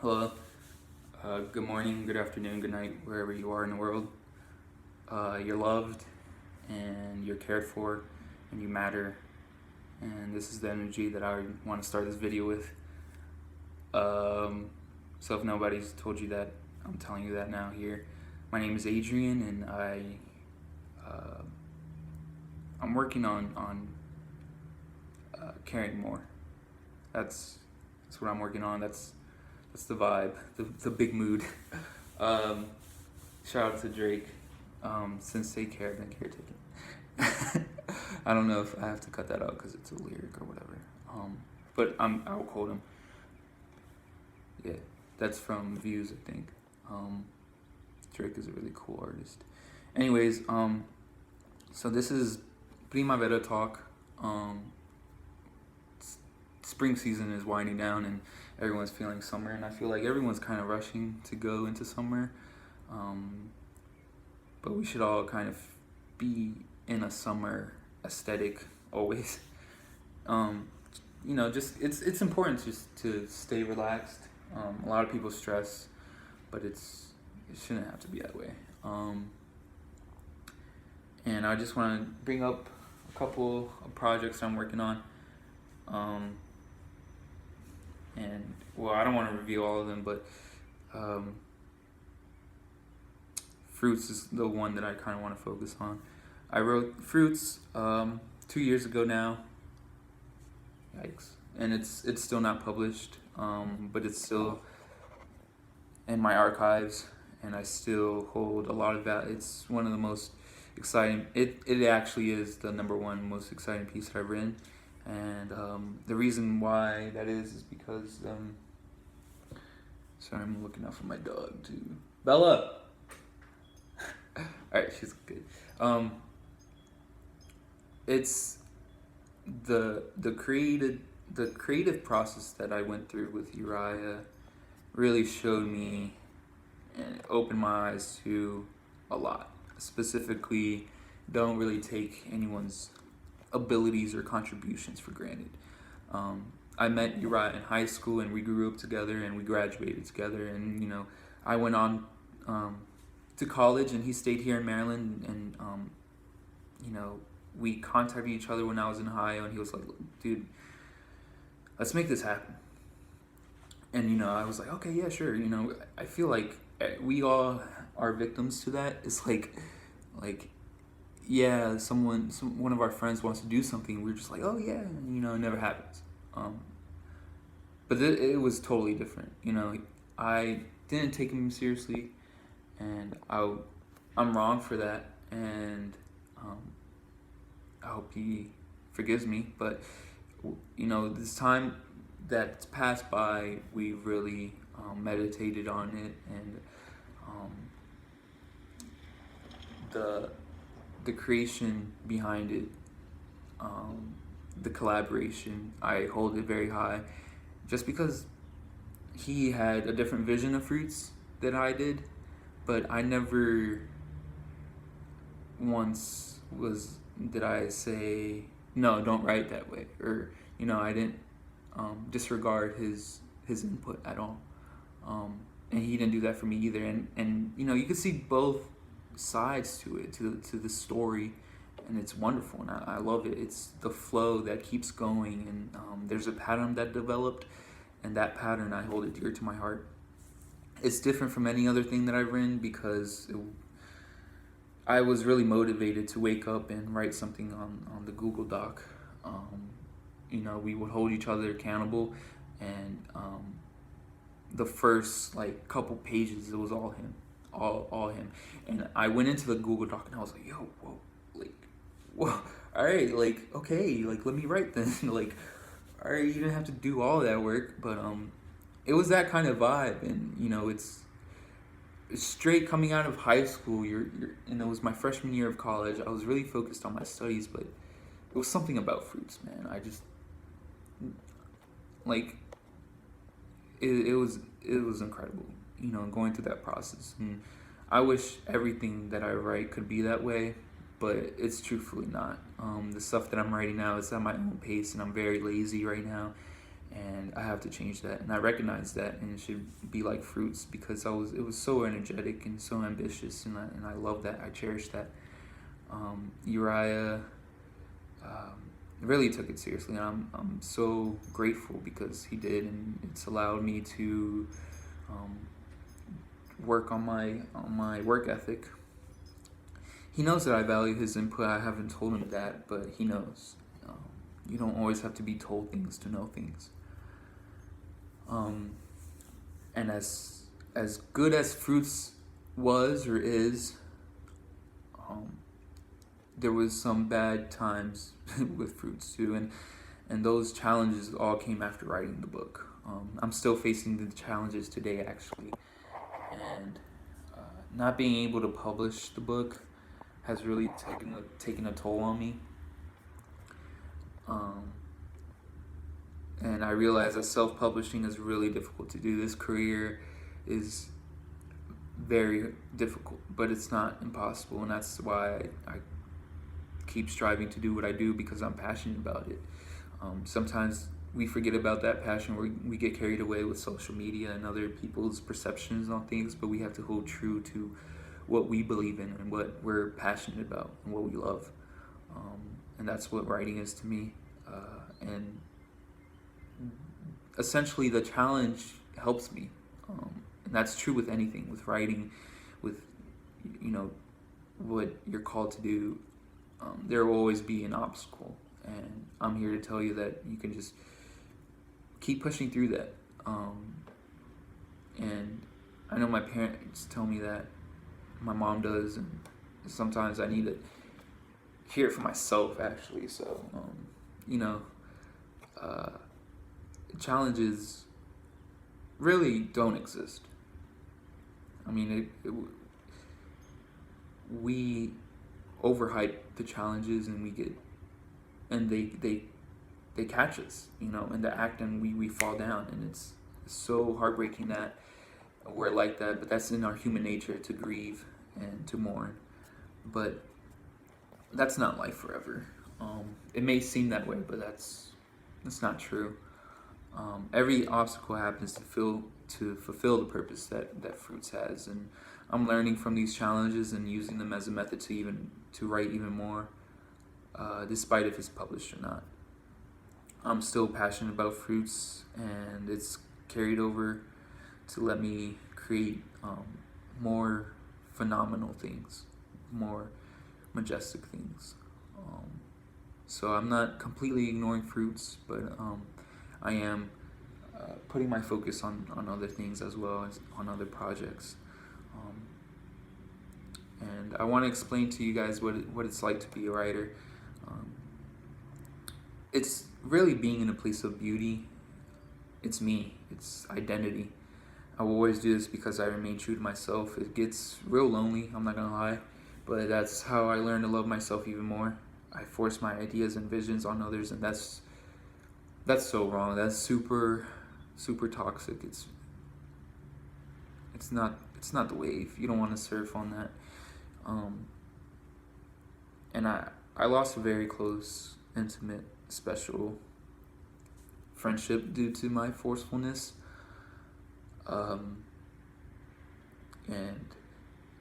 Hello, good morning, good afternoon, good night, wherever you are in the world. You're loved and you're cared for and you matter. And this is the energy that I want to start this video with. So if nobody's told you that, I'm telling you that now here. My name is Adrian, and I'm working on caring more. That's what I'm working on. That's the vibe, the big mood. um, Shout out to Drake. Since they care, then caretaking. I don't know if I have to cut that out because it's a lyric or whatever. But I'll quote him. Yeah, that's from Views, I think. Drake is a really cool artist. Anyways, so this is Primavera Talk. Spring season is winding down and everyone's feeling summer, and I feel like everyone's kind of rushing to go into summer. But we should all kind of be in a summer aesthetic always. Just it's important just to stay relaxed. A lot of people stress, but it shouldn't have to be that way. And I just want to bring up a couple of projects I'm working on. And well, I don't want to reveal all of them, but Fruits is the one that I kind of want to focus on. I wrote Fruits 2 years ago now. Yikes! And it's still not published, but it's still in my archives, and I still hold a lot of that. It's one of the most exciting. It actually is the number one most exciting piece that I've written, and the reason why that is because sorry, I'm looking out for my dog too. Bella. All right, she's good. It's the creative process that I went through with Uriah really showed me and opened my eyes to a lot. Specifically, don't really take anyone's abilities or contributions for granted. I met Uriah in high school, and we grew up together, and we graduated together. And I went on to college, and he stayed here in Maryland. And we contacted each other when I was in Ohio, and he was like, "Dude, let's make this happen." And I was like, "Okay, yeah, sure." I feel like we all are victims to that. It's like yeah, one of our friends wants to do something, we're just like, "Oh yeah," and it never happens. But it was totally different. I didn't take him seriously, and I'm wrong for that, and I hope he forgives me. But this time that's passed by, we really meditated on it, and the creation behind it, the collaboration, I hold it very high, just because he had a different vision of Fruits than I did, but I never once did I say, "No, don't write that way," or I didn't disregard his input at all, and he didn't do that for me either. And you can see both sides to it, to the story, and it's wonderful, and I love it. It's the flow that keeps going, and there's a pattern that developed, and that pattern, I hold it dear to my heart. It's different from any other thing that I've written because I was really motivated to wake up and write something on the Google Doc. We would hold each other accountable, and the first couple pages, it was all him, all him. And I went into the Google Doc and I was like, "Yo, whoa, all right, okay, let me write then." All right, you didn't have to do all that work, but it was that kind of vibe, and it's straight coming out of high school. It was my freshman year of college. I was really focused on my studies, but it was something about Fruits, man. I just it was incredible, going through that process. And I wish everything that I write could be that way, but it's truthfully not. The stuff that I'm writing now is at my own pace, and I'm very lazy right now, and I have to change that. And I recognize that, and it should be like fruits, because it was so energetic and so ambitious, and I love that. I cherish that. Uriah really took it seriously, and I'm so grateful because he did, and it's allowed me to work on my work ethic. He knows that I value his input. I haven't told him that, but he knows. You don't always have to be told things to know things. And as good as fruits was or is, there was some bad times with fruits too, and those challenges all came after writing the book. I'm still facing the challenges today, actually, and not being able to publish the book has really taken a toll on me. And I realize that self-publishing is really difficult to do. This career is very difficult, but it's not impossible, and that's why I keep striving to do what I do, because I'm passionate about it. Sometimes we forget about that passion, we get carried away with social media and other people's perceptions on things, but we have to hold true to what we believe in and what we're passionate about and what we love. And that's what writing is to me. And essentially the challenge helps me. And that's true with anything, with writing, with, what you're called to do. There will always be an obstacle, and I'm here to tell you that you can just keep pushing through that. And I know my parents tell me that, my mom does, and sometimes I need to hear it for myself, actually. So, challenges really don't exist. I mean, we overhype the challenges, and they catch us, in the act, and we fall down, and it's so heartbreaking that we're like that. But that's in our human nature, to grieve and to mourn. But that's not life forever. It may seem that way, but that's not true. Every obstacle happens to fulfill the purpose that fruits has, and I'm learning from these challenges and using them as a method to write even more, despite if it's published or not. I'm still passionate about fruits, and it's carried over to let me create more phenomenal things, more majestic things. So I'm not completely ignoring fruits, but I am putting my focus on other things, as well as on other projects. And I want to explain to you guys what it's like to be a writer. It's really being in a place of beauty. It's me. It's identity. I will always do this because I remain true to myself. It gets real lonely, I'm not gonna lie, but that's how I learn to love myself even more. I force my ideas and visions on others, and that's so wrong. That's super toxic. It's not the wave. You don't want to surf on that. And I lost a very close, intimate, special friendship due to my forcefulness. And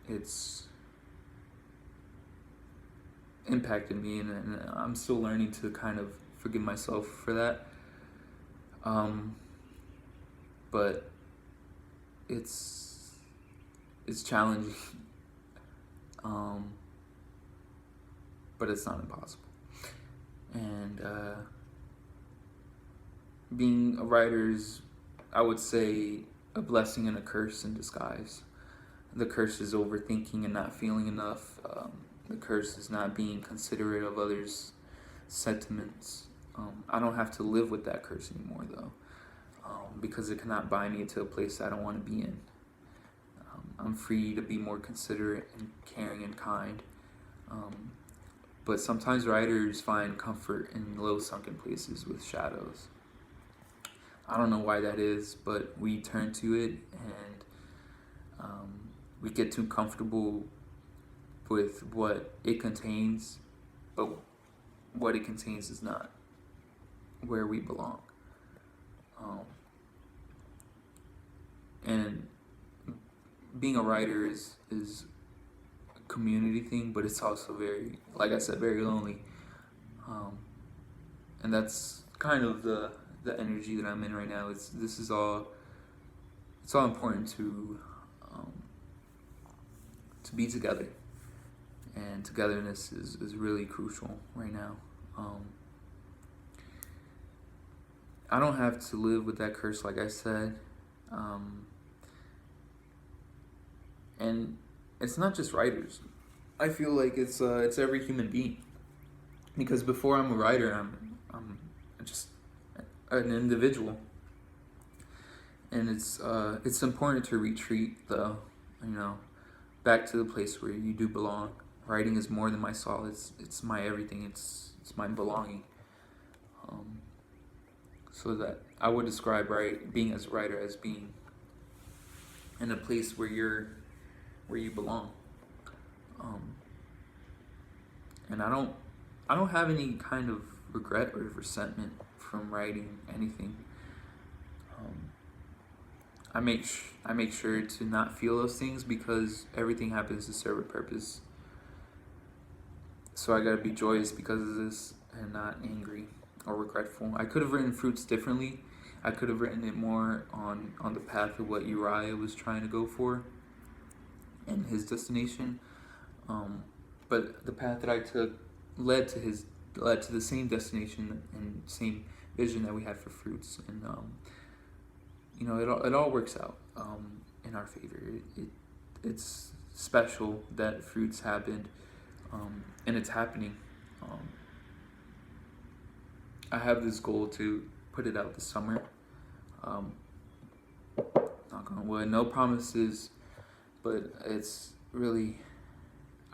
it's impacted me, and I'm still learning to kind of forgive myself for that. But it's challenging. But it's not impossible. And being a writer is, I would say, a blessing and a curse in disguise. The curse is overthinking and not feeling enough. The curse is not being considerate of others' sentiments. I don't have to live with that curse anymore, though, because it cannot bind me to a place I don't want to be in. I'm free to be more considerate and caring and kind. But sometimes writers find comfort in low sunken places with shadows. I don't know why that is, but we turn to it, and we get too comfortable with what it contains, but what it contains is not where we belong. Um, and being a writer is a community thing, but it's also very, like I said, very lonely. Um, and that's kind of the energy that I'm in right now. It's all important um, to be together, and togetherness is really crucial right now. Um, I don't have to live with that curse, like I said, um, and it's not just writers. I feel like it's every human being, because before I'm a writer, I'm just an individual, and it's important to retreat, though, you know, back to the place where you do belong. Writing is more than my solace; it's my everything. It's my belonging. Um, so that I would describe being as a writer as being in a place where you belong. Um, and I don't have any kind of regret or resentment from writing anything. Um, I make sure to not feel those things, because everything happens to serve a purpose. So I gotta be joyous because of this, and not angry or regretful. I could have written Fruits differently. I could have written it more on the path of what Uriah was trying to go for and his destination. Um, but the path that I took led to his led to the same destination and same vision that we had for Fruits, and you know, it all works out in our favor. It's special that Fruits happened, and it's happening. Um, I have this goal to put it out this summer. Um, Knock on wood, no promises, but it's really,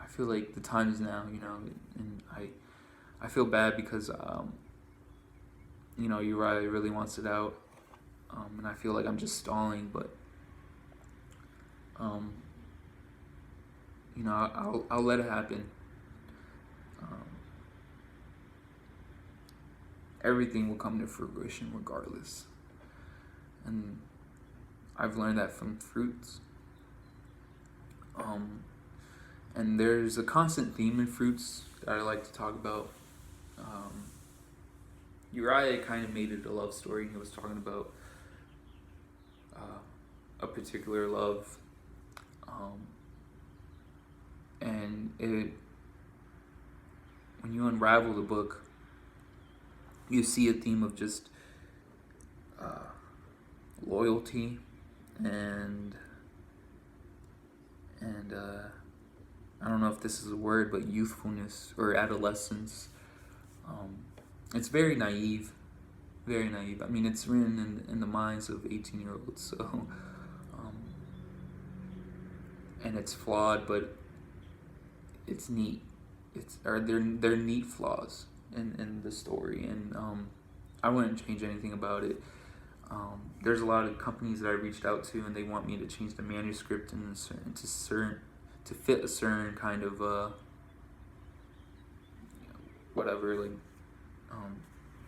I feel like the time is now, you know, and I feel bad because you know, Uriah really wants it out, and I feel like I'm just stalling, but um, you know, I'll let it happen. Um, Everything will come to fruition regardless, and I've learned that from Fruits. Um, and there's a constant theme in Fruits that I like to talk about. Um, Uriah kind of made it a love story. He was talking about a particular love, um, and it when you unravel the book, you see a theme of just loyalty and I don't know if this is a word, but youthfulness or adolescence. Um, it's very naive, very naive. I mean, it's written in the minds of 18-year-olds, so and it's flawed, but it's neat. They're neat flaws in the story, and I wouldn't change anything about it. There's a lot of companies that I reached out to, and they want me to change the manuscript to fit a certain kind of whatever, like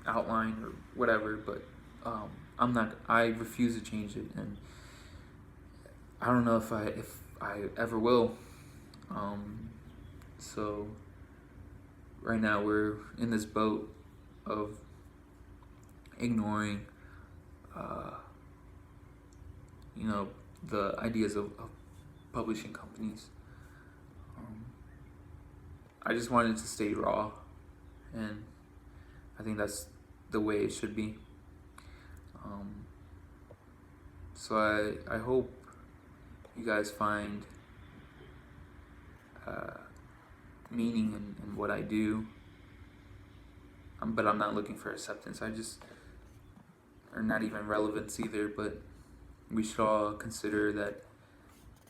outline or whatever. But I'm not. I refuse to change it, and I don't know if I ever will. So right now we're in this boat of ignoring, you know, the ideas of publishing companies. I just wanted to stay raw, and I think that's the way it should be. So I hope you guys find meaning in what I do, but I'm not looking for acceptance. Or not even relevance either, but we should all consider that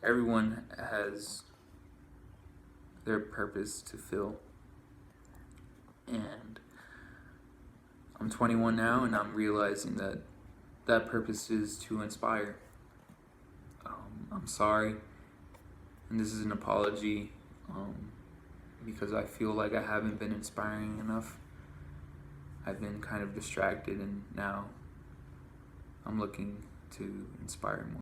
everyone has their purpose to fill. And I'm 21 now, and I'm realizing that that purpose is to inspire. I'm sorry, and this is an apology, because I feel like I haven't been inspiring enough. I've been kind of distracted, and now I'm looking to inspire more.